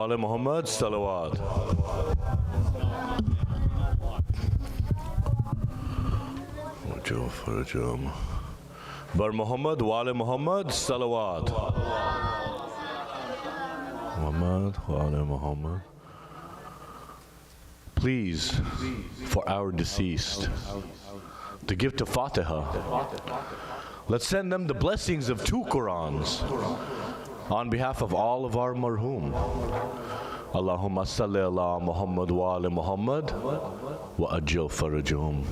Wale Muhammad Salawat. Bar Muhammad Wale Muhammad Salawat. Muhammad Wale Muhammad. Please, for our deceased, the gift of Fatiha, let's send them the blessings of 2 Qurans on behalf of all of our marhum. Allahumma salli ala Muhammad wa ala Muhammad wa ajil farajum.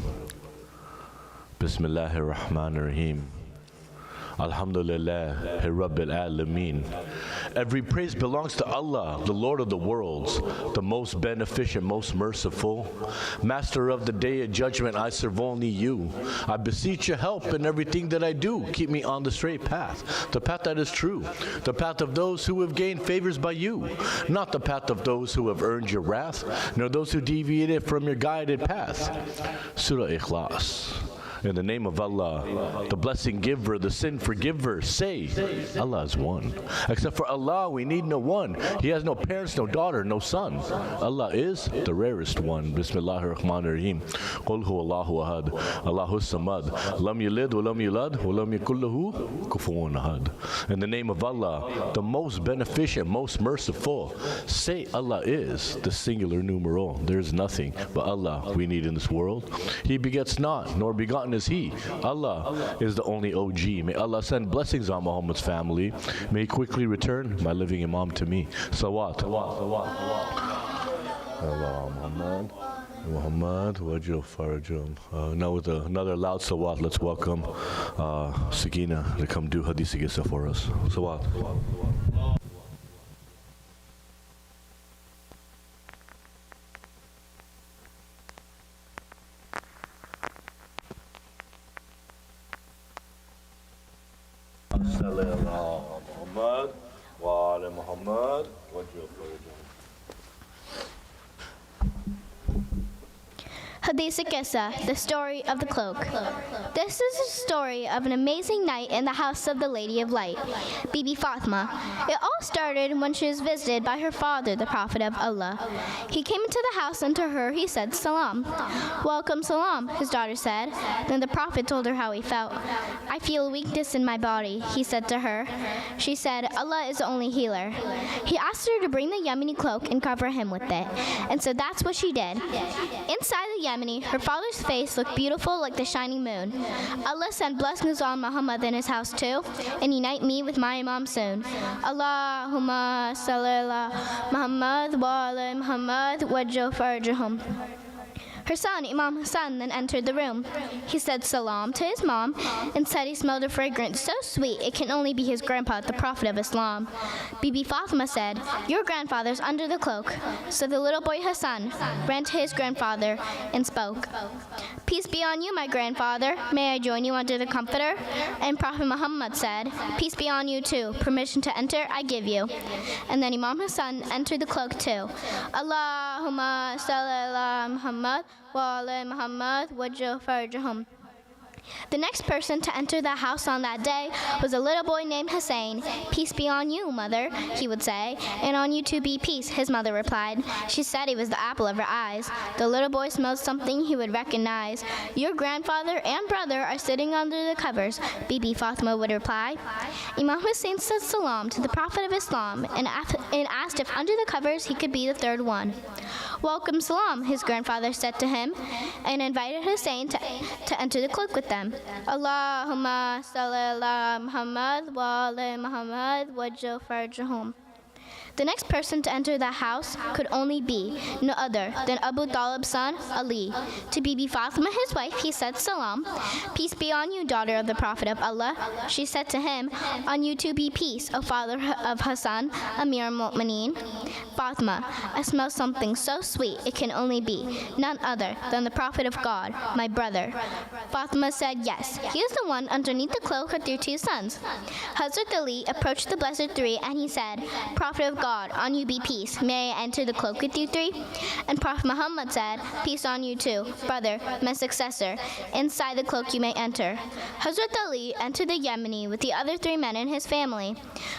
Bismillahir Rahmanir Rahim. Alhamdulillah Rabbil Alameen. Every praise belongs to Allah, the Lord of the worlds, the most beneficent, most merciful. Master of the day of judgment, I serve only you. I beseech your help in everything that I do. Keep me on the straight path, the path that is true, the path of those who have gained favors by you, not the path of those who have earned your wrath, nor those who deviated from your guided path. Surah Ikhlas. In the name of Allah, the blessing giver, the sin forgiver, say, Allah is one. Except for Allah, we need no one. He has no parents, no daughter, no son. Allah is the rarest one. Bismillahir Rahmanir Rahim. Qul hu Allahu ahad, Allahu samad, lam yalid wa lam yulad, wa lam yakul lahu kufuwan ahad. In the name of Allah, the most beneficent, most merciful, say Allah is the singular numeral. There is nothing but Allah we need in this world. He begets not, nor begotten is he. Allah is the only OG. May Allah send blessings on Muhammad's family. May he quickly return my living Imam to me. Salawat. Allah Muhammad. Muhammad wajil farajum. Now with another loud salawat, let's welcome Sakina to come do Hadith Sigisa for us. Salawat. Muhammad wa ala Muhammad wajil farajum. Hadith Kessa, the story of the cloak. This is a story of an amazing night in the house of the Lady of Light, Bibi Fatima. It all started when she was visited by her father, the Prophet of Allah. He came into the house and to her he said, Salam. Welcome, Salam, his daughter said. Then the Prophet told her how he felt. I feel weakness in my body, he said to her. She said, Allah is the only healer. He asked her to bring the Yemeni cloak and cover him with it. And so that's what she did. Inside the Yemeni, her father's face looked beautiful like the shining moon. Allah send blessings on Muhammad in his house too, and unite me with my Imam soon. Allahumma salli ala Muhammad wa ala Muhammad wajil farajahum. Her son, Imam Hassan, then entered the room. He said salam to his mom and said he smelled a fragrance so sweet it can only be his grandpa, the Prophet of Islam. Bibi Fatima said, your grandfather's under the cloak. So the little boy Hassan ran to his grandfather and spoke. Peace be on you, my grandfather. May I join you under the comforter? And Prophet Muhammad said, peace be on you too. Permission to enter, I give you. And then Imam Hassan entered the cloak too. Allahumma salli ala Muhammad wa ala Muhammad wajil farajahum. The next person to enter the house on that day was a little boy named Hussein. Peace be on you, mother, he would say, and on you too be peace, his mother replied. She said he was the apple of her eyes. The little boy smelled something he would recognize. Your grandfather and brother are sitting under the covers, Bibi Fatima would reply. Imam Hussein said salam to the Prophet of Islam and asked if under the covers he could be the third one. Welcome, salam, his grandfather said to him, and invited Hussein to enter the cloak with them. Allahumma salli ala Muhammad wa ala Muhammad wajil farajahum. The next person to enter the house could only be no other than Abu Talib's son, Ali. To Bibi Fatima, his wife, he said, Salam. Peace be on you, daughter of the Prophet of Allah. She said to him, on you too be peace, O father of Hassan, Amir al-Mu'mineen. Fatima, I smell something so sweet it can only be none other than the Prophet of God, my brother. Fatima said, yes, he is the one underneath the cloak with your 2 sons. Hazrat Ali approached the Blessed Three and he said, Prophet of God, God, on you be peace. May I enter the cloak with you three? And Prophet Muhammad said, peace on you too, brother, my successor. Inside the cloak you may enter. Hazrat Ali entered the Yemeni with the other three men in his family.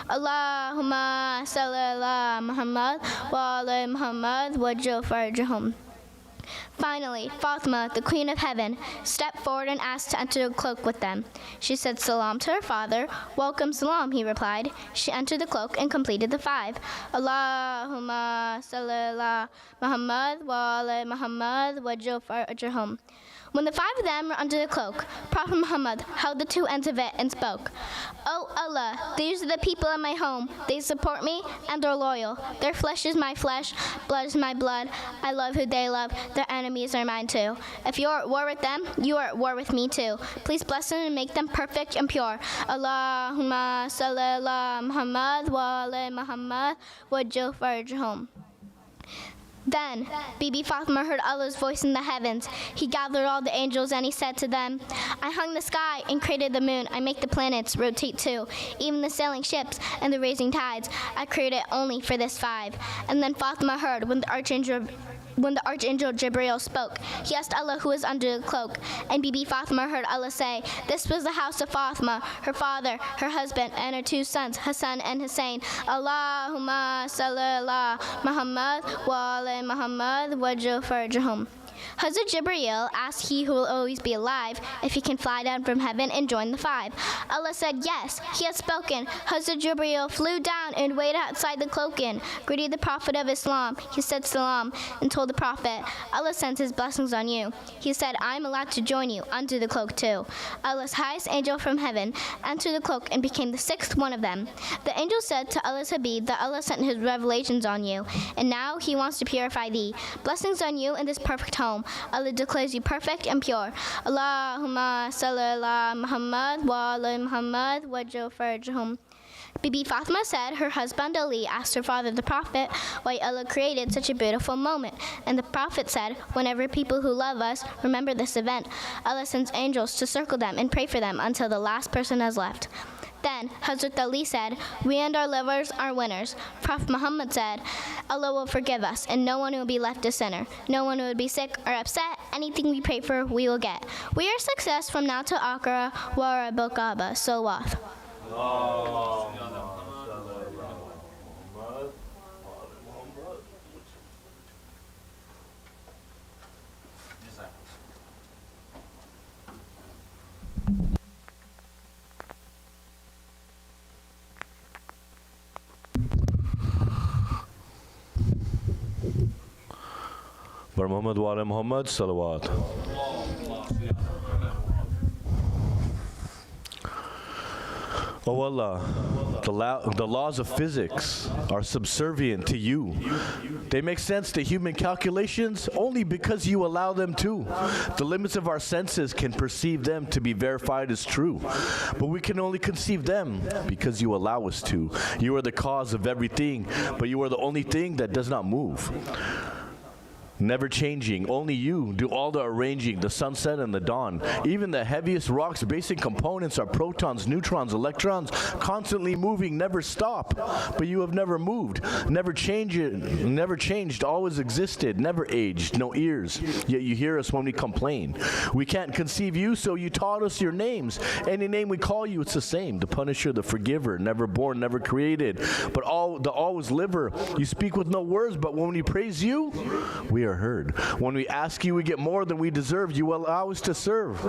Allahumma salli ala Muhammad wa ala Muhammad waj'al farjahum. Finally, Fatima, the Queen of Heaven, stepped forward and asked to enter the cloak with them. She said salam to her father. Welcome salam, he replied. She entered the cloak and completed the 5. Allahumma salli ala Muhammad wa ala Muhammad waj'al farjahum. When the 5 of them were under the cloak, Prophet Muhammad held the 2 ends of it and spoke, O Allah, these are the people of my home. They support me and are loyal. Their flesh is my flesh, blood is my blood. I love who they love. Their enemies are mine too. If you are at war with them, you are at war with me too. Please bless them and make them perfect and pure. Allahumma salli ala Muhammad wa ala Muhammad waj'al farjahum. Then Bibi Fatima heard Allah's voice in the heavens. He gathered all the angels and he said to them, I hung the sky and created the moon. I make the planets rotate too. Even the sailing ships and the raising tides, I created only for this 5. And then Fatima heard when the Archangel Jibreel spoke. He asked Allah who was under the cloak, and Bibi Fatima heard Allah say, this was the house of Fatima, her father, her husband, and her 2 sons, Hassan and Hussein. Allahumma salli ala Muhammad wa ala Muhammad waj'al farjahum. Hazrat Jibreel asked he who will always be alive if he can fly down from heaven and join the 5. Allah said, yes, he has spoken. Hazrat Jibreel flew down and waited outside the cloak-in, greeted the Prophet of Islam. He said salam and told the Prophet, Allah sends his blessings on you. He said, I am allowed to join you under the cloak too. Allah's highest angel from heaven entered the cloak and became the 6th one of them. The angel said to Allah's Habib that Allah sent his revelations on you, and now he wants to purify thee. Blessings on you in this perfect home. Allah declares you perfect and pure. Allahumma salli ala Muhammad wa ala Muhammad waj'al farjahum. Bibi Fatima said her husband Ali asked her father the Prophet why Allah created such a beautiful moment. And the Prophet said, whenever people who love us remember this event, Allah sends angels to circle them and pray for them until the last person has left. Then Hazrat Ali said, we and our lovers are winners. Prophet Muhammad said, Allah will forgive us, and no one will be left a sinner. No one will be sick or upset. Anything we pray for, we will get. We are success from now to Akhira, wa Rabbul Kaaba. Salawat. Muhammad wa ala Muhammad salawat. Oh Allah, the laws of physics are subservient to you. They make sense to human calculations only because you allow them to. The limits of our senses can perceive them to be verified as true, but we can only conceive them because you allow us to. You are the cause of everything, but you are the only thing that does not move. Never changing, only you do all the arranging, the sunset and the dawn. Even the heaviest rocks' basic components are protons, neutrons, electrons, constantly moving, never stop. But you have never moved, never changed, always existed, never aged, no ears. Yet you hear us when we complain. We can't conceive you, so you taught us your names. Any name we call you, it's the same. The punisher, the forgiver, never born, never created, but the always liver. You speak with no words, but when we praise you, we are heard. When we ask you, we get more than we deserve. You allow us to serve.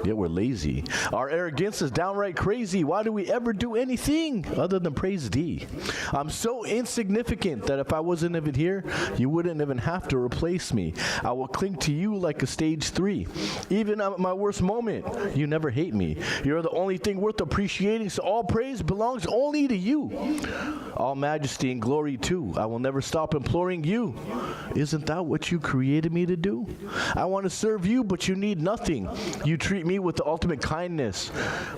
Yet we're lazy. Our arrogance is downright crazy. Why do we ever do anything other than praise thee? I'm so insignificant that if I wasn't even here, you wouldn't even have to replace me. I will cling to you like a stage 3. Even at my worst moment, you never hate me. You're the only thing worth appreciating, so all praise belongs only to you. All majesty and glory too. I will never stop imploring you. Isn't that what what you created me to do? I want to serve you, but you need nothing. You treat me with the ultimate kindness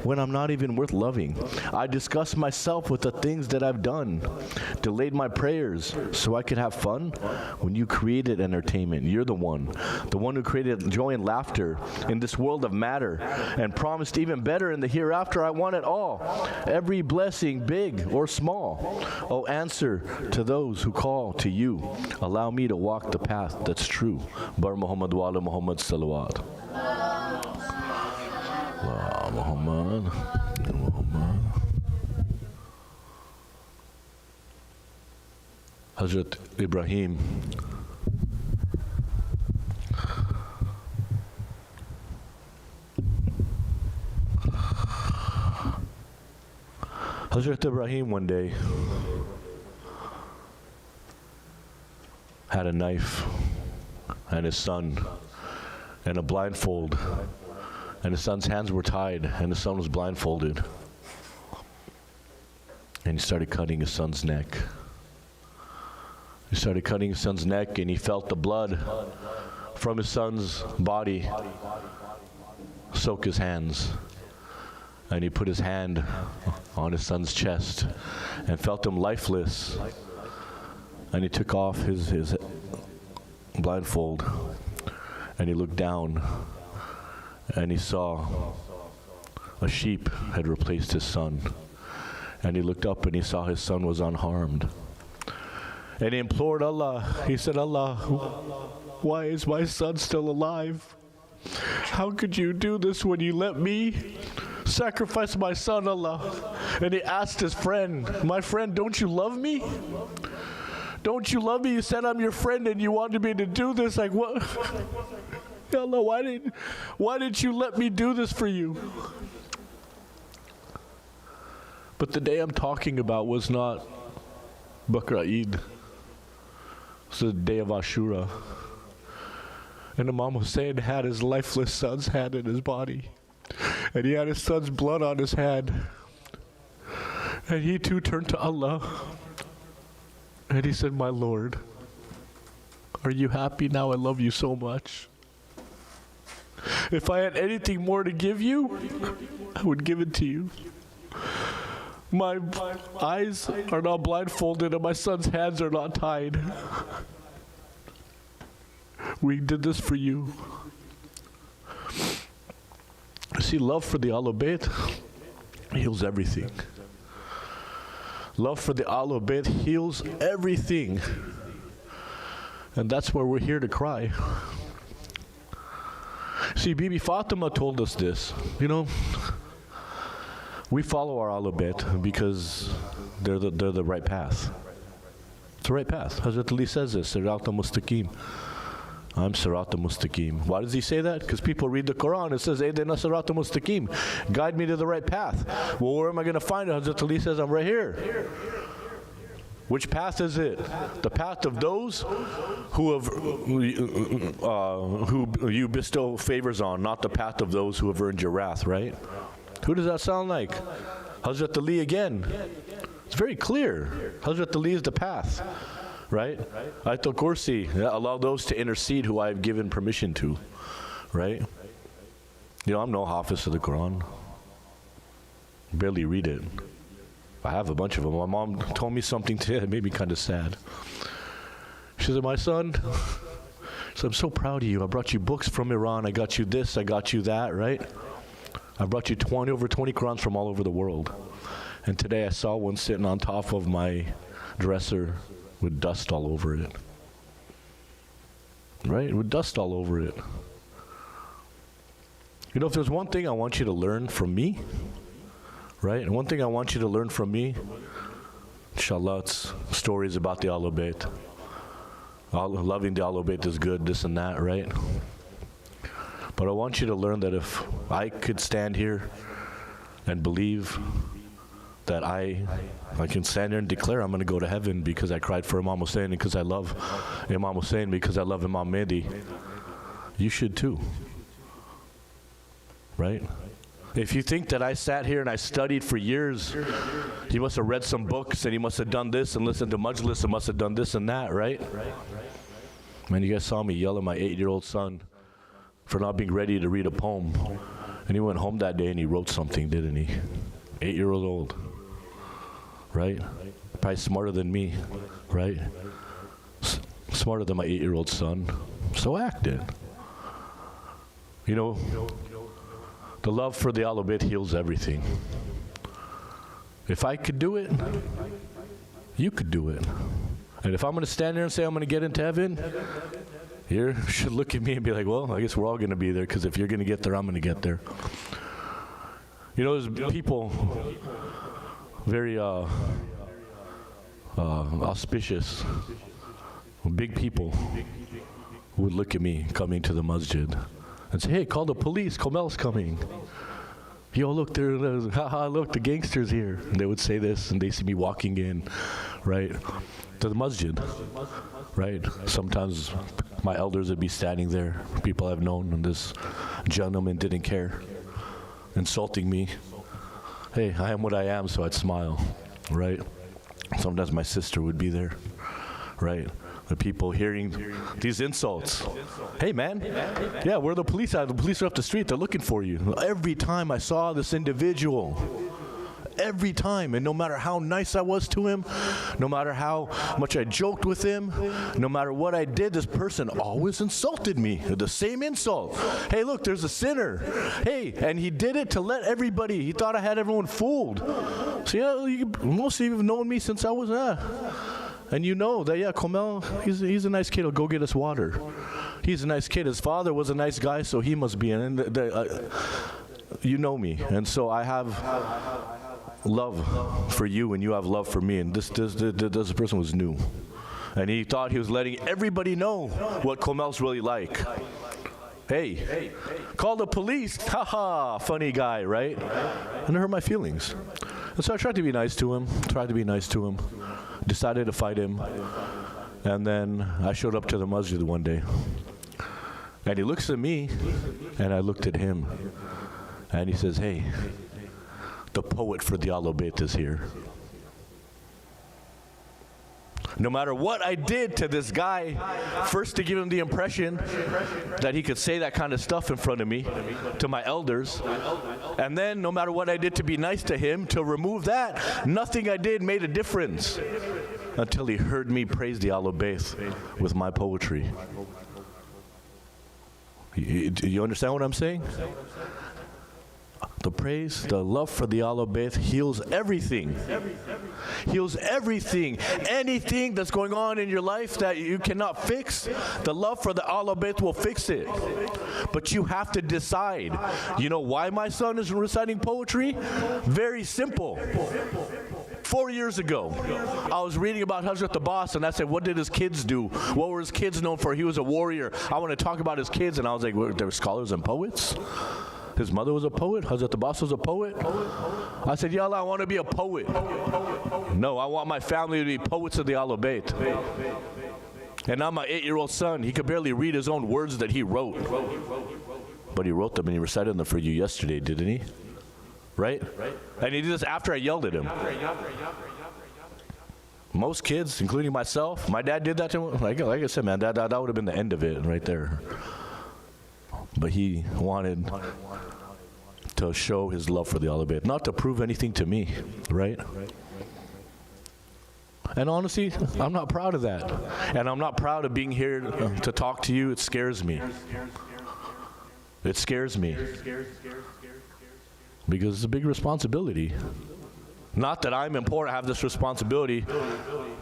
when I'm not even worth loving. I disgust myself with the things that I've done, delayed my prayers so I could have fun when you created entertainment. You're the one who created joy and laughter in this world of matter and promised even better in the hereafter. I want it all, every blessing, big or small. Oh, answer to those who call to you. Allow me to walk the path that's true. Bar Muhammad wa ala Muhammad salawat. Allah Muhammad. Muhammad. Hazrat Ibrahim one day had a knife and his son and a blindfold, and his son's hands were tied and his son was blindfolded, and he started cutting his son's neck. He started cutting his son's neck, and he felt the blood from his son's body soak his hands. And he put his hand on his son's chest and felt him lifeless. And he took off his blindfold, and he looked down, and he saw a sheep had replaced his son. And he looked up and he saw his son was unharmed. And he implored Allah. He said, Allah, why is my son still alive? How could you do this when you let me sacrifice my son, Allah? And he asked his friend, my friend, don't you love me? Don't you love me? You said I'm your friend and you wanted me to do this. Like what? Allah, why did you let me do this for you? But the day I'm talking about was not Bakr Eid. It's the day of Ashura. And Imam Hussein had his lifeless son's hand in his body. And he had his son's blood on his hand. And he too turned to Allah. And he said, my Lord, are you happy now? I love you so much. If I had anything more to give you, I would give it to you. My eyes are not blindfolded and my son's hands are not tied. We did this for you. See, love for the Ahlul Bayt heals everything. Love for the Ahlul Bayt heals everything. And that's why we're here to cry. See, Bibi Fatima told us this. You know, we follow our Ahlul Bayt because they're the right path. It's the right path. Hazrat Ali says this, Sirat al-Mustaqim. I'm Sirat al-Mustaqim. Why does he say that? Because people read the Quran. It says, Aydina Sirat al-Mustaqim. Guide me to the right path. Well, where am I going to find it? Hazrat Ali says, I'm right here. Which path is it? The path of those who you bestow favors on, not the path of those who have earned your wrath, right? Who does that sound like? Hazrat Ali again. It's very clear. Hazrat Ali is the path, right? Ayatul Kursi, allow those to intercede who I have given permission to, right? You know, I'm no hafiz of the Quran. Barely read it. I have a bunch of them. My mom told me something today that made me kind of sad. She said, my son, I'm so proud of you. I brought you books from Iran. I got you this, I got you that, right? I brought you over 20 Qurans from all over the world. And today I saw one sitting on top of my dresser with dust all over it. Right? With dust all over it. You know, if there's one thing I want you to learn from me, right? And one thing I want you to learn from me, inshallah, it's stories about the Ahlul Bayt. Loving the Ahlul Bayt is good, this and that, right? But I want you to learn that if I could stand here and believe that I can stand here and declare I'm going to go to heaven because I cried for Imam Hussein and because I love Imam Hussein, because I love Imam Mahdi, you should too, right? If you think that I sat here and I studied for years, he must have read some books and he must have done this and listened to Majlis and must have done this and that, right? Man, you guys saw me yell at my 8-year-old son for not being ready to read a poem. And he went home that day and he wrote something, didn't he? 8-year-old, right? Probably smarter than me, right? Smarter than my 8-year-old son. So act it. You know, the love for the Alobit heals everything. If I could do it, you could do it. And if I'm going to stand there and say I'm going to get into heaven, you should look at me and be like, well, I guess we're all going to be there, because if you're going to get there, I'm going to get there. You know, there's people very auspicious, big people who would look at me coming to the masjid and say, hey, call the police, Komel's coming. Yo, look, look, the gangster's here. And they would say this, and they see me walking in, right, to the masjid, right? Sometimes my elders would be standing there, people I've known, and this gentleman didn't care, insulting me. Hey, I am what I am, so I'd smile, right? Sometimes my sister would be there, right? The people hearing these insults. Hey, man, yeah, where are the police at? The police are up the street. They're looking for you. Every time I saw this individual, every time, and no matter how nice I was to him, no matter how much I joked with him, no matter what I did, this person always insulted me. The same insult. Hey, look, there's a sinner. Hey, and he did it to let everybody. He thought I had everyone fooled. So yeah, most of you have known me since I was and you know that, yeah, Komel, he's a nice kid. He'll go get us water. He's a nice kid. His father was a nice guy, so he must be. And you know me. And so I have love for you, and you have love for me. And this person was new. And he thought he was letting everybody know what Komel's really like. Hey, call the police. Haha, funny guy, right? And it hurt my feelings. And so I tried to be nice to him, decided to fight him. And then I showed up to the masjid one day. And he looks at me, and I looked at him. And he says, hey, the poet for the Alobit is here. No matter what I did to this guy, first to give him the impression that he could say that kind of stuff in front of me, to my elders, and then no matter what I did to be nice to him, to remove that, nothing I did made a difference until he heard me praise the Alobet with my poetry. You understand what I'm saying? The praise, the love for the Alobet heals everything. Heals everything. Anything that's going on in your life that you cannot fix, the love for the Alobet will fix it. But you have to decide. You know why my son is reciting poetry? Very simple. 4 years ago, I was reading about Hazrat Abbas, and I said, what did his kids do? What were his kids known for? He was a warrior. I want to talk about his kids, and I was like, there were scholars and poets? His mother was a poet. Hazrat Abbas was a poet. I said, Ya Allah, I want to be a poet. No, I want my family to be poets of the Alobet. And now my 8-year-old son, he could barely read his own words that he wrote. But he wrote them and he recited them for you yesterday, didn't he? Right? And he did this after I yelled at him. Most kids, including myself, my dad did that to him. Like I said, man, that would have been the end of it right there. But he wanted to show his love for the Alobet, not to prove anything to me, right? And honestly, I'm not proud of that. And I'm not proud of being here to talk to you. It scares me. It scares me. Because it's a big responsibility. Not that I'm important, I have this responsibility,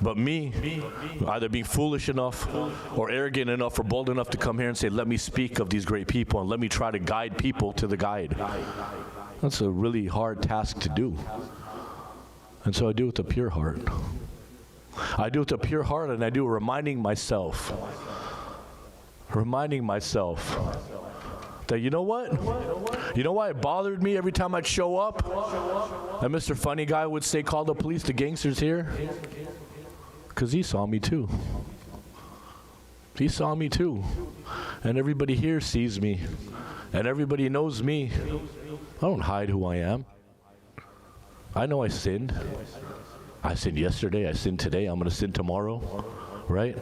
but me, either being foolish enough or arrogant enough or bold enough to come here and say, let me speak of these great people and let me try to guide people to the guide. That's a really hard task to do. And so I do it with a pure heart. I do it with a pure heart, and I do it reminding myself that, you know what? You know why it bothered me every time I'd show up? And Mr. Funny Guy would say, call the police, the gangster's here. Because he saw me too. He saw me too. And everybody here sees me. And everybody knows me. I don't hide who I am. I know I sinned. I sinned yesterday, I sinned today, I'm going to sin tomorrow. Right?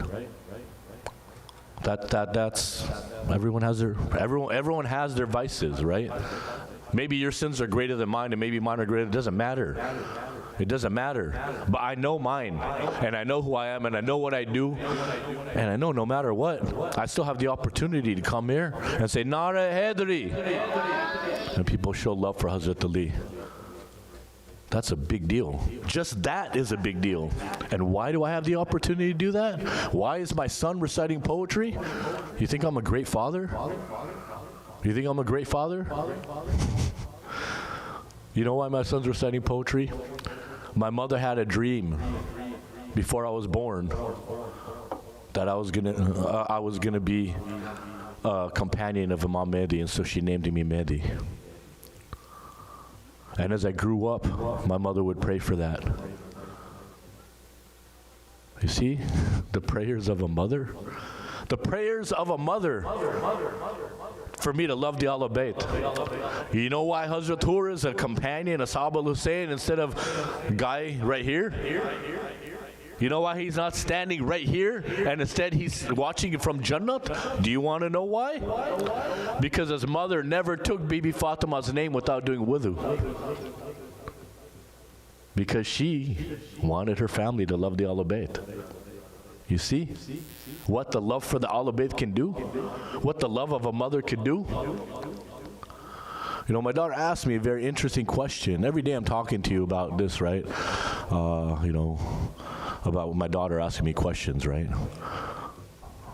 That's everyone has their vices, right? Maybe your sins are greater than mine, and maybe mine are greater. It doesn't matter. It doesn't matter. But I know mine, and I know who I am, and I know what I do, and I know no matter what, I still have the opportunity to come here and say, Nara Hedri. And people show love for Hazrat Ali. That's a big deal. Just that is a big deal. And why do I have the opportunity to do that? Why is my son reciting poetry? You think I'm a great father? You think I'm a great father? You know why my son's reciting poetry? My mother had a dream before I was born that I was gonna be a companion of Imam Mehdi, and so she named me Mehdi. And as I grew up, my mother would pray for that. You see, the prayers of a mother. The prayers of a mother for me to love the Ahlul Bayt. You know why Hazrat Hur is a companion of Sahaba al-Hussein instead of guy right here? You know why he's not standing right here and instead he's watching it from Jannat? Do you want to know why? Because his mother never took Bibi Fatima's name without doing wudu. Because she wanted her family to love the Ahlul Bayt. You see what the love for the Ahlul Bayt can do? What the love of a mother can do? You know, my daughter asked me a very interesting question. Every day I'm talking to you about this, right? You know, about my daughter asking me questions, right?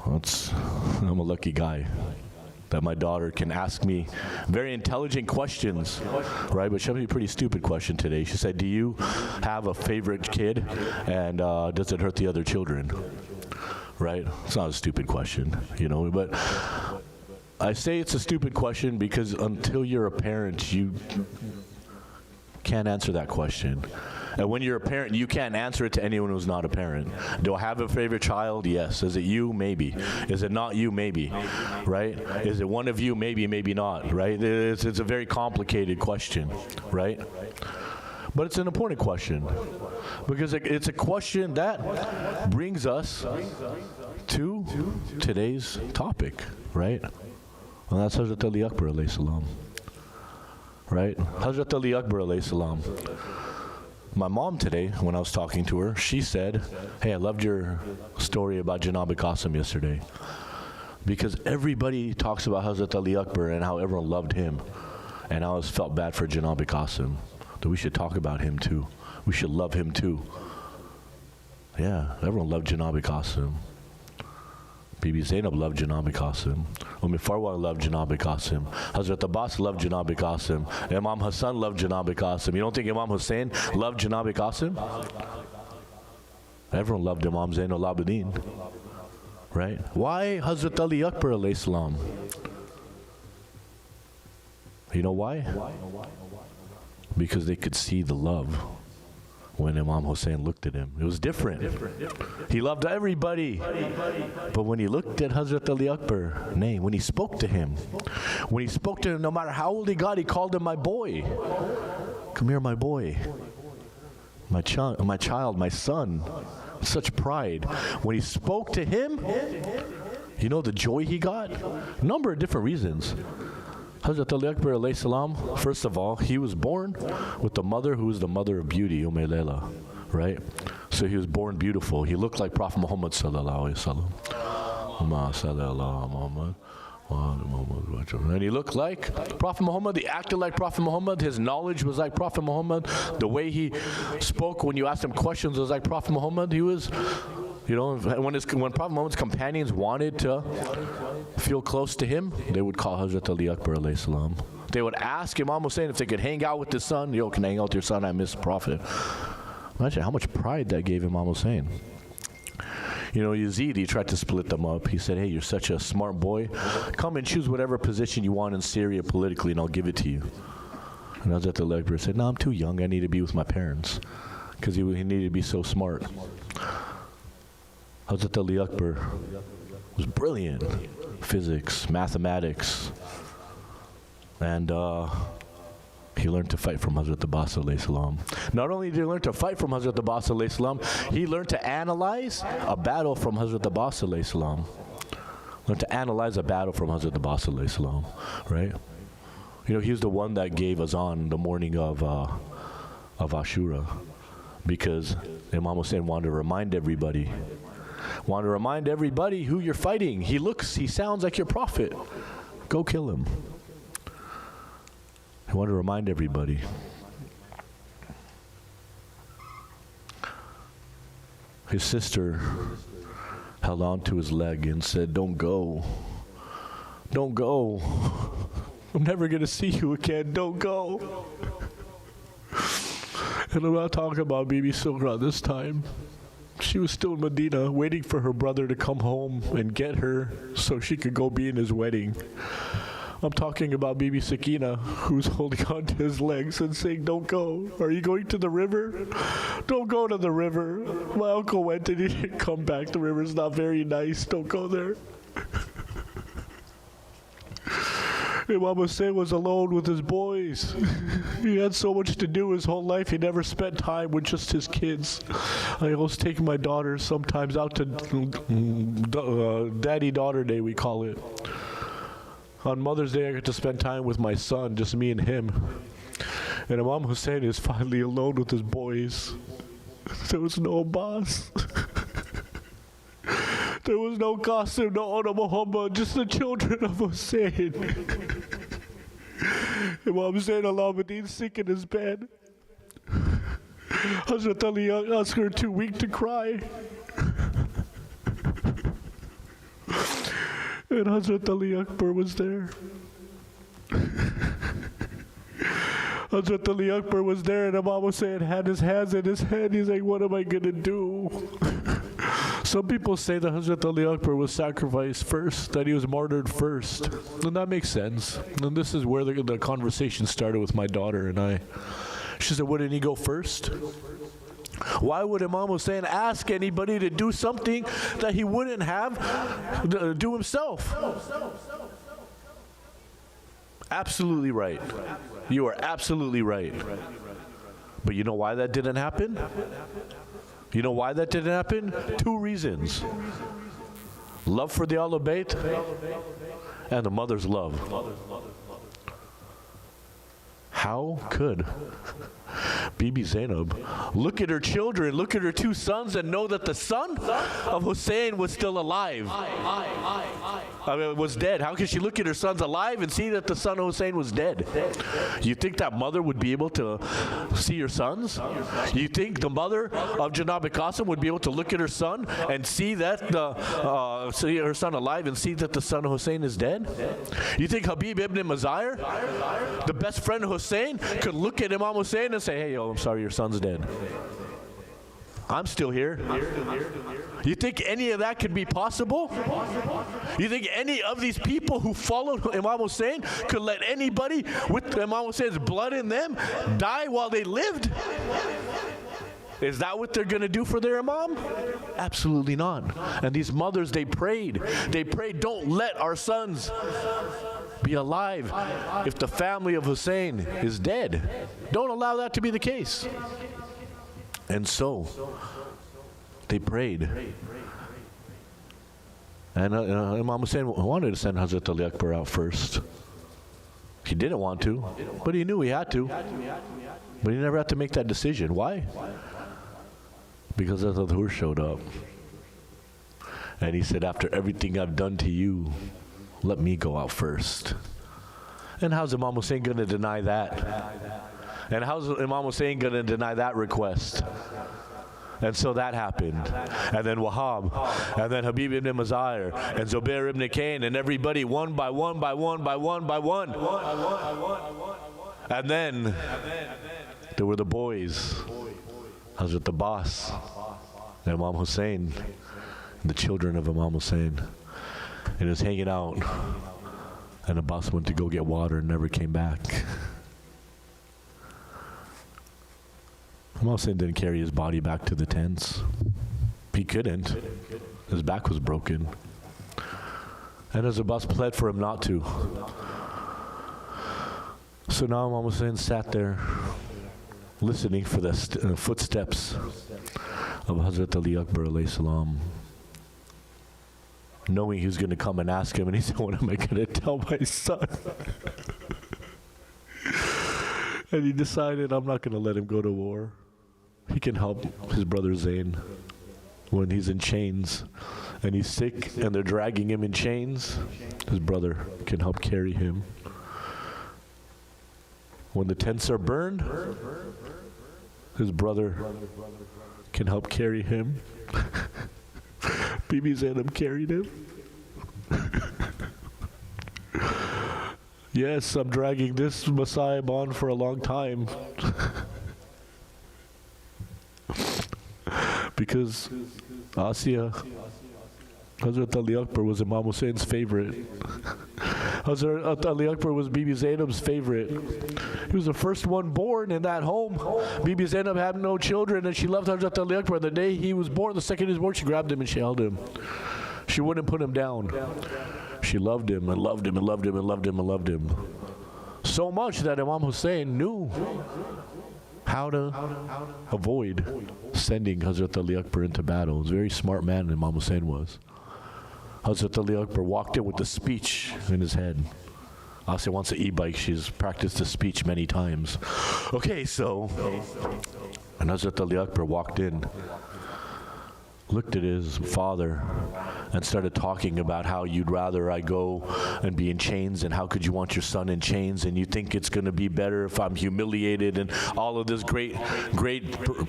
I'm a lucky guy that my daughter can ask me very intelligent questions, right? But she asked me a pretty stupid question today. She said, do you have a favorite kid, and does it hurt the other children? Right? It's not a stupid question, you know, but I say it's a stupid question because until you're a parent, you can't answer that question. And when you're a parent, you can't answer it to anyone who's not a parent. Do I have a favorite child? Yes. Is it you? Maybe. Is it not you? Maybe. Right? Is it one of you? Maybe, maybe not. Right? It's a very complicated question. Right? But it's an important question because it's a question that brings us to today's topic. Right? And that's Hazrat Ali Akbar alayhi salam. Right? Hazrat Ali Akbar alayhi salam. My mom today, when I was talking to her, she said, hey, I loved your story about Janab Qasim yesterday. Because everybody talks about Hazrat Ali Akbar and how everyone loved him. And I always felt bad for Janab Qasim. That we should talk about him too. We should love him too. Yeah, everyone loved Janab Qasim. Bibi Zainab loved Janab Qasim. Farwa loved Janab Qasim. Hazrat Abbas loved Janab Qasim. Imam Hassan loved Janab Qasim. You don't think Imam Hussein loved Janab Qasim? Everyone loved Imam Zainul Abidin. Right? Why Hazrat Ali Akbar alayhi salam? You know why? Because they could see the love when Imam Hussein looked at him. It was different. He loved everybody. But when he looked at Hazrat Ali Akbar, when he spoke to him, no matter how old he got, he called him my boy. Come here, my boy. My child, my son. Such pride. When he spoke to him, you know the joy he got? A number of different reasons. Hazrat Ali Akbar alayhi salam, first of all, he was born with the mother who was the mother of beauty, Layla, right? So he was born beautiful. He looked like Prophet Muhammad sallallahu alaihi wasallam. And he looked like Prophet Muhammad. He acted like Prophet Muhammad. His knowledge was like Prophet Muhammad. The way he spoke when you asked him questions was like Prophet Muhammad. He was, you know, when Prophet Muhammad's companions wanted to feel close to him, they would call Hazrat Ali Akbar alayhi salam. They would ask Imam Hussein if they could hang out with his son. Yo, can I hang out with your son? I miss Prophet. Imagine how much pride that gave Imam Hussein. You know, Yazid, he tried to split them up. He said, hey, you're such a smart boy. Come and choose whatever position you want in Syria politically, and I'll give it to you. And Hazrat Ali Akbar said, no, I'm too young. I need to be with my parents. Because he needed to be so smart. Hazrat Ali Akbar was brilliant. Physics, mathematics. And he learned to fight from Hazrat Abbas alayhi salam. Not only did he learn to fight from Hazrat Abbas alayhi salam, he learned to analyze a battle from Hazrat Abbas alayhi salam. to analyze a battle from Hazrat Abbas alayhi salam, right? You know, he was the one that gave azan the morning of Ashura, because Imam Hussein wanted to remind everybody who you're fighting. He sounds like your prophet. Go kill him. He wanted to remind everybody. His sister held on to his leg and said, "Don't go. Don't go. I'm never going to see you again. Don't go." And I'm not talking about Bibi Sughra this time. She was still in Medina, waiting for her brother to come home and get her so she could go be in his wedding. I'm talking about Bibi Sakina, who's holding on to his legs and saying, "Don't go. Are you going to the river? Don't go to the river. My uncle went and he didn't come back. The river's not very nice. Don't go there." Imam Hussein was alone with his boys. He had so much to do his whole life. He never spent time with just his kids. I always take my daughters sometimes out to Daddy-Daughter Day, we call it. On Mother's Day, I get to spend time with my son, just me and him. And Imam Hussein is finally alone with his boys. There was no Abbas. There was no Qasim, no Ona Muhammad, just the children of Hussein. Imam Hussein Alamuddin sick in his bed. Hazrat Ali Asghar too weak to cry. And Hazrat Ali Akbar was there. Hazrat Ali Akbar was there, and Imam Hussein had his hands in his head. He's like, "What am I going to do?" Some people say that Hazrat Ali Akbar was sacrificed first, that he was martyred first. And that makes sense. And this is where the conversation started with my daughter and I. She said, "Wouldn't he go first? Why would Imam Hussein ask anybody to do something that he wouldn't have do himself?" Absolutely right. You are absolutely right. But you know why that didn't happen? You know why that didn't happen? 2 reasons. Love for the Ahlul Bayt and the mother's love. How could Bibi Zainab look at her children, look at her 2 sons, and know that the son of Hussein was still alive? Was dead. How could she look at her sons alive and see that the son of Hussein was dead? You think that mother would be able to see her sons? You think the mother of Janab Qasim would be able to look at her son and see that see her son alive and see that the son of Hussein is dead? You think Habib ibn Mazahir, the best friend of Hussein, could look at Imam Hussein and say, "Hey, yo, I'm sorry, your son's dead. I'm still here"? You think any of that could be possible? You think any of these people who followed Imam Hussein could let anybody with Imam Hussein's blood in them die while they lived? Is that what they're going to do for their Imam? Absolutely not. And these mothers, they prayed. They prayed, "Don't let our sons be alive if the family of Hussein is dead. Don't allow that to be the case." And so they prayed. And Imam Hussein wanted to send Hazrat Ali Akbar out first. He didn't want to, but he knew he had to. But he never had to make that decision. Why? Because Hazrat Hur showed up. And he said, "After everything I've done to you, let me go out first." And how's Imam Hussein going to deny that? And how's Imam Hussein going to deny that request? And so that happened. And then Wahab, and then Habib ibn Mazahir, and Zubair ibn Kain, and everybody one by one by one by one by one. And then there were the boys, Hazrat Abbas, and Imam Hussein, and the children of Imam Hussein. And he was hanging out. And Abbas went to go get water and never came back. Imam Hussein didn't carry his body back to the tents. He couldn't. His back was broken. And as Abbas pled for him not to. So now Imam Hussein sat there listening for the footsteps of Hazrat Ali Akbar alayhi salam. knowing he was going to come and ask him, and he said, what am I going to tell my son? And he decided, I'm not going to let him go to war. He can help his brother Zayn when he's in chains and he's sick and they're dragging him in chains. His brother can help carry him. When the tents are burned, his brother can help carry him. Bibi Zainab carried him. Yes, I'm dragging this Messiah on for a long time. Because Asiya, Hazrat Ali Akbar was Imam Hussein's favorite. Hazrat Ali Akbar was Bibi Zainab's favorite. He was the first one born in that home. Bibi Zainab had no children and she loved Hazrat Ali Akbar. The day he was born, the second he was born, she grabbed him and she held him. She wouldn't put him down. She loved him and loved him and loved him and loved him and loved him. So much that Imam Hussein knew how to avoid sending Hazrat Ali Akbar into battle. He was a very smart man, Imam Hussein was. Hazrat Ali Akbar walked in with the speech in his head. Asiya wants an e-bike. She's practiced the speech many times. Okay, so, and Hazrat Ali Akbar walked in, looked at his father and started talking about how you'd rather I go and be in chains, and how could you want your son in chains, and you think it's going to be better if I'm humiliated, and all of this great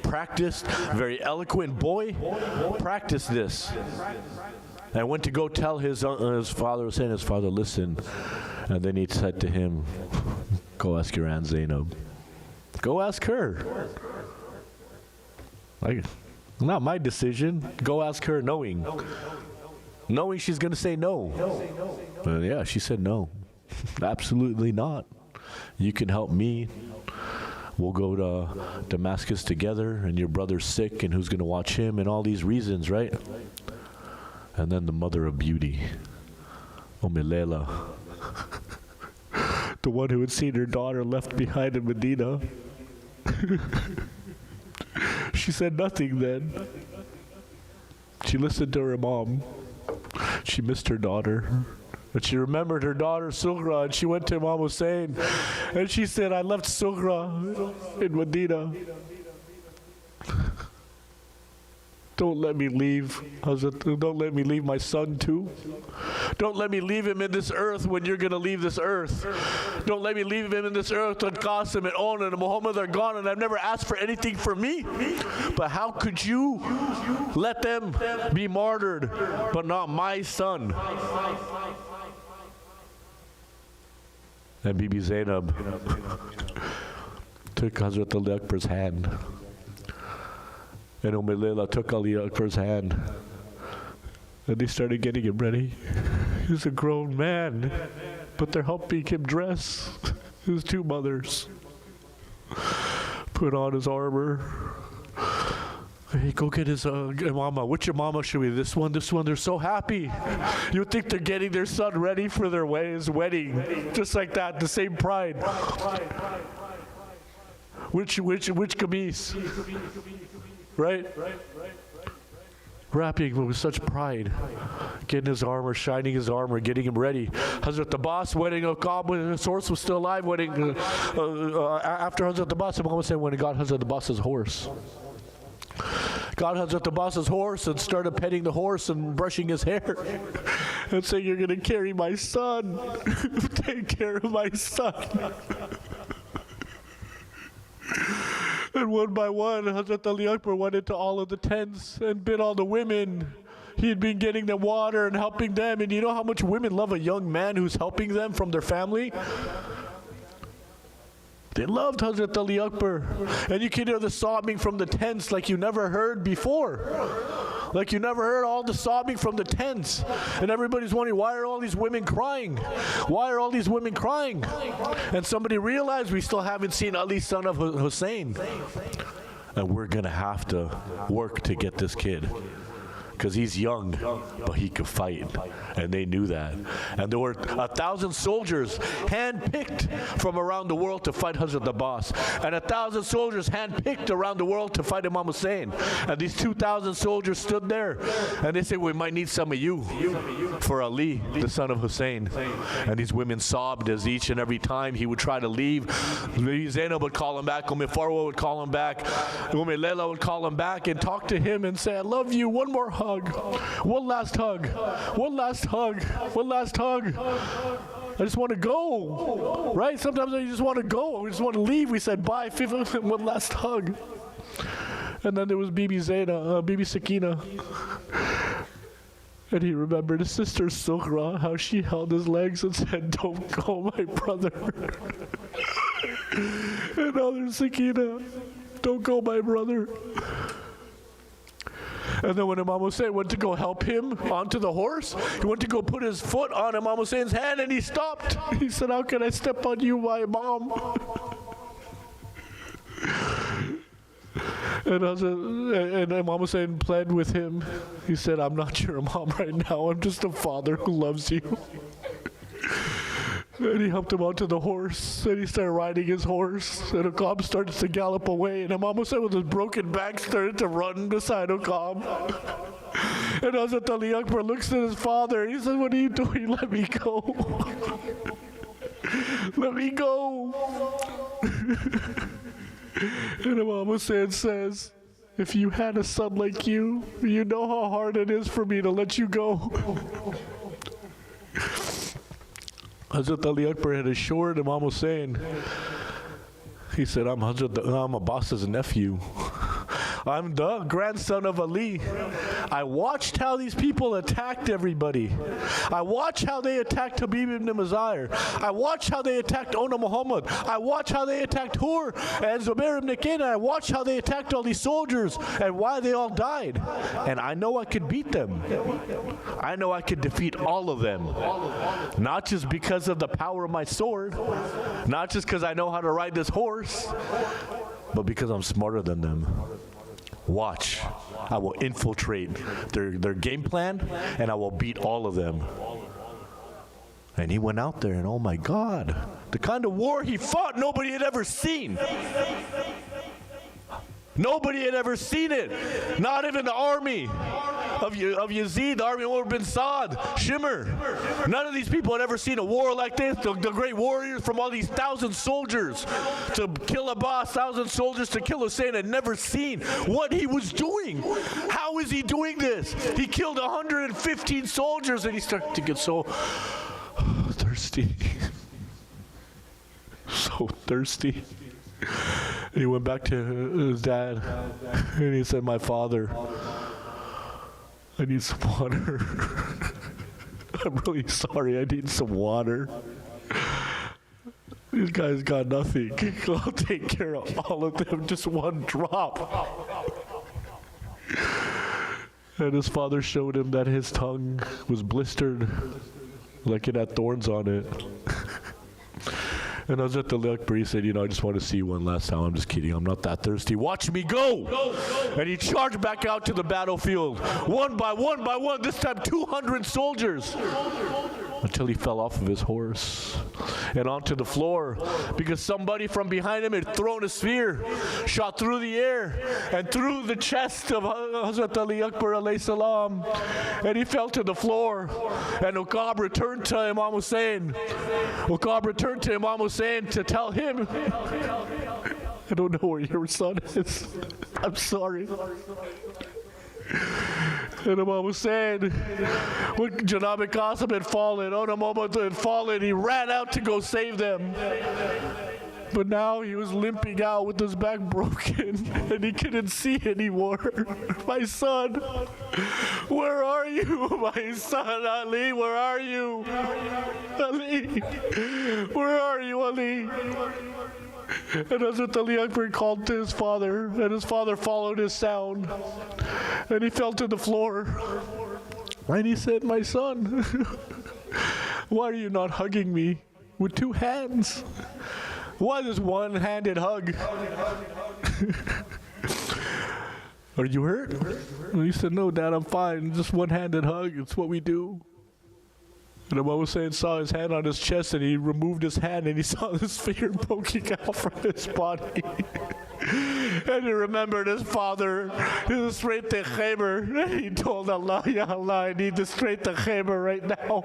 practiced, very eloquent boy practiced this. And went to go tell his father, was saying his father, listen. And then he said to him, go ask your Aunt Zainab. Go ask her. Like, not my decision. Go ask her, knowing she's going to say no. Yeah, she said no. Absolutely not. You can help me. We'll go to Damascus together, and your brother's sick, and who's going to watch him, and all these reasons, right? And then the mother of beauty, Layla, the one who had seen her daughter left behind in Medina. She said nothing then. She listened to her mom. She missed her daughter. But she remembered her daughter Sughra, and she went to Imam Hussein, and she said, I left Sughra in Medina. Don't let me leave, Hazrat. Don't let me leave my son too. Don't let me leave him in this earth when you're going to leave this earth. Don't let me leave him in this earth when Qasim and On and Muhammad are gone, and I've never asked for anything for me. But how could you let them be martyred, but not my son? And Bibi Zainab took Hazrat Ali Akbar's hand. And Layla took Ali Akbar's hand. And they started getting him ready. He was a grown man, but they're helping him dress. His two mothers put on his armor. Hey, go get his mama. Which mama should we? This one, this one. They're so happy. You think they're getting their son ready for their his wedding. Just like that, the same pride. Which kameez? Right? Wrapping with such pride. Getting his armor, shining his armor, getting him ready. Hazrat Abbas wedding of Qab when his horse was still alive, wedding after Hazrat Abbas, Imam said when he got Hazrat Abbas's horse. Got Hazrat Abbas's horse and started petting the horse and brushing his hair and saying, you're going to carry my son. Take care of my son. And one by one, Hazrat Ali Akbar went into all of the tents and bid all the women. He had been getting them water and helping them. And you know how much women love a young man who's helping them from their family? They loved Hazrat Ali Akbar. And you can hear the sobbing from the tents like you never heard before. Like you never heard all the sobbing from the tents. And everybody's wondering, why are all these women crying? Why are all these women crying? And somebody realized we still haven't seen Ali, son of Hussein. And we're going to have to work to get this kid. because he's young, but he could fight. And they knew that. And there were 1,000 soldiers handpicked from around the world to fight Hazrat Abbas. And 1,000 soldiers handpicked around the world to fight Imam Hussein. And these 2,000 soldiers stood there. And they said, we might need some of you for Ali, the son of Hussein. And these women sobbed as each and every time he would try to leave. Zainab would call him back. Farwa would call him back. Layla would call him back and talk to him and say, I love you. One more hug. One last hug. One last hug. One last hug. I just want to go. Right? Sometimes I just want to go. We just want to leave. We said bye. One last hug. And then there was Bibi Sakina. And he remembered his sister Sughra, how she held his legs and said, don't go, my brother. And other Sakina, don't go, my brother. And then when Imam Hussein went to go help him onto the horse, he went to go put his foot on Imam Hussein's hand and he stopped. He said, how can I step on you, my mom? And Imam Hussein pled with him. He said, I'm not your mom right now. I'm just a father who loves you. And he helped him onto the horse, and he started riding his horse, and Okam started to gallop away, and Imam Hussein with his broken back started to run beside Okam. And Hazrat Ali Akbar looks at his father, and he says, what are you doing? Let me go. Let me go. And Imam Hussein says, if you had a son like you, you know how hard it is for me to let you go. Hazrat Ali Akbar had assured Imam Hussein, he said, I'm Abbas's nephew. I'm the grandson of Ali. I watched how these people attacked everybody. I watched how they attacked Habib ibn Mazahir. I watched how they attacked Ona Muhammad. I watched how they attacked Hur and Zubair ibn Kina. I watched how they attacked all these soldiers and why they all died. And I know I could beat them. I know I could defeat all of them. Not just because of the power of my sword, not just because I know how to ride this horse, but because I'm smarter than them. Watch, I will infiltrate their game plan and I will beat all of them. And he went out there and oh my God, the kind of war he fought nobody had ever seen. Nobody had ever seen it. Not even the army of Yazid, the army of Umar bin Saad, Shimmer. None of these people had ever seen a war like this. The great warriors from all these 1,000 soldiers to kill Abbas, 1,000 soldiers to kill Hussein had never seen what he was doing. How is he doing this? He killed 115 soldiers and he started to get so thirsty. So thirsty. And he went back to his dad and he said, my father, I need some water. I'm really sorry, I need some water. These guys got nothing. I'll take care of all of them, just one drop. And his father showed him that his tongue was blistered, like it had thorns on it. And Hazrat Ali Akbar said, I just want to see you one last time. I'm just kidding. I'm not that thirsty. Watch me go. And he charged back out to the battlefield. One by one, this time 200 soldiers. Until he fell off of his horse and onto the floor because somebody from behind him had thrown a spear, shot through the air and through the chest of Hazrat Ali Akbar alayhi salam, and he fell to the floor. And Uqab returned to Imam Hussein. Uqab returned to Imam Hussein to tell him, I don't know where your son is. I'm sorry. And Imam Hussein, when Janab Qasim had fallen, Ona Muhammad had fallen, he ran out to go save them. But now he was limping out with his back broken and he couldn't see anymore. My son, where are you? My son, Ali, where are you? Ali, where are you, Ali? And Hazrat Ali Akbar called to his father, and his father followed his sound. And he fell to the floor. And he said, my son, why are you not hugging me with two hands? Why this one-handed hug? Are you hurt? And he said, no, Dad, I'm fine. Just one-handed hug. It's what we do. And Imam Hussein saw his hand on his chest, and he removed his hand, and he saw this finger poking out from his body. And he remembered his father, his straight to Khaybar. He told Allah, Ya Allah, I need the straight to Khaybar right now.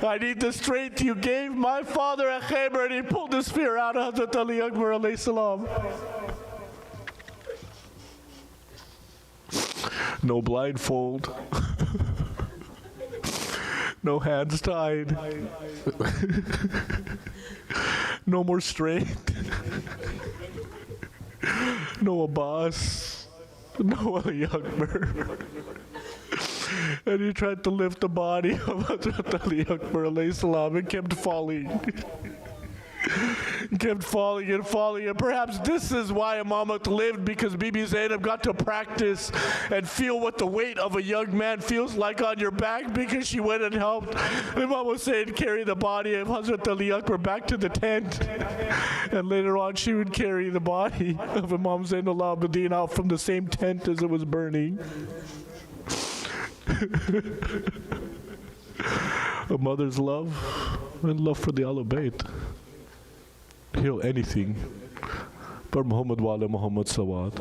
I need the straight you gave my father at Khaybar. And he pulled the spear out of Hazrat Ali Akbar alayhi salam. No blindfold. No hands tied. No more strength. No Abbas. No Ali Akbar. And he tried to lift the body of Hazrat Ali Akbar alayhi salam and kept falling. Kept falling and falling, and perhaps this is why Imamat lived, because Bibi Zainab got to practice and feel what the weight of a young man feels like on your back, because she went and helped Imam Hussein carry the body of Hazrat Ali Akbar back to the tent, and later on she would carry the body of Imam Zainul Abidin out from the same tent as it was burning. A mother's love and love for the Ahlul Bayt. Heal anything. But Muhammad Wala Muhammad Sawad.